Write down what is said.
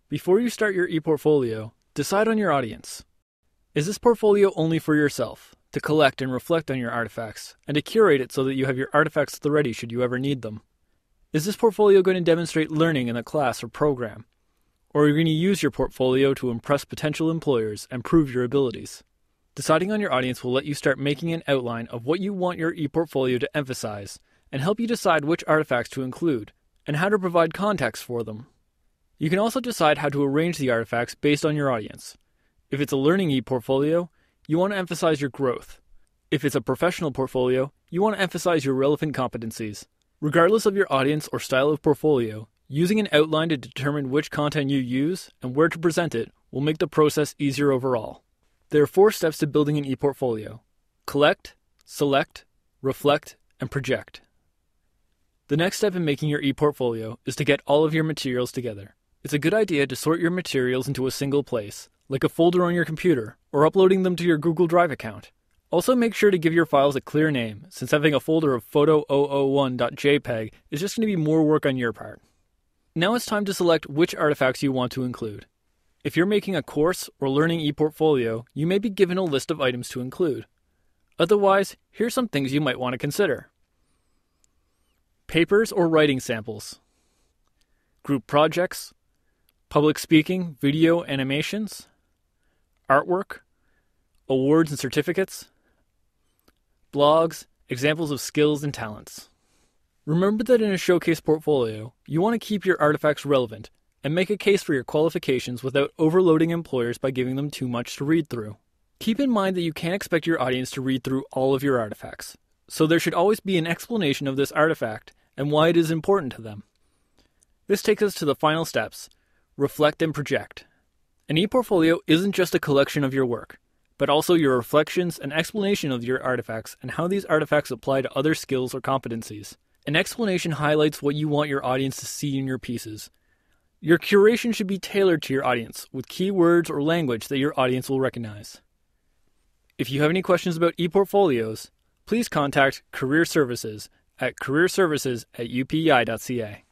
Before you start your ePortfolio, decide on your audience. Is this portfolio only for yourself, to collect and reflect on your artifacts, and to curate it so that you have your artifacts at the ready should you ever need them? Is this portfolio going to demonstrate learning in a class or program? Or are you going to use your portfolio to impress potential employers and prove your abilities? Deciding on your audience will let you start making an outline of what you want your ePortfolio to emphasize and help you decide which artifacts to include and how to provide context for them. You can also decide how to arrange the artifacts based on your audience. If it's a learning ePortfolio, you want to emphasize your growth. If it's a professional portfolio, you want to emphasize your relevant competencies. Regardless of your audience or style of portfolio, using an outline to determine which content you use and where to present it will make the process easier overall. There are 4 steps to building an ePortfolio: collect, select, reflect, and project. The next step in making your ePortfolio is to get all of your materials together. It's a good idea to sort your materials into a single place, like a folder on your computer, or uploading them to your Google Drive account. Also make sure to give your files a clear name, since having a folder of photo001.jpg is just going to be more work on your part. Now it's time to select which artifacts you want to include. If you're making a course or learning ePortfolio, you may be given a list of items to include. Otherwise, here's some things you might want to consider. Papers or writing samples, group projects, public speaking, video animations, artwork, awards and certificates, blogs, examples of skills and talents. Remember that in a showcase portfolio, you want to keep your artifacts relevant and make a case for your qualifications without overloading employers by giving them too much to read through. Keep in mind that you can't expect your audience to read through all of your artifacts, so there should always be an explanation of this artifact and why it is important to them. This takes us to the final steps: reflect and project. An ePortfolio isn't just a collection of your work, but also your reflections and explanation of your artifacts and how these artifacts apply to other skills or competencies. An explanation highlights what you want your audience to see in your pieces. Your curation should be tailored to your audience, with keywords or language that your audience will recognize. If you have any questions about ePortfolios, please contact Career Services at careerservices@upei.ca.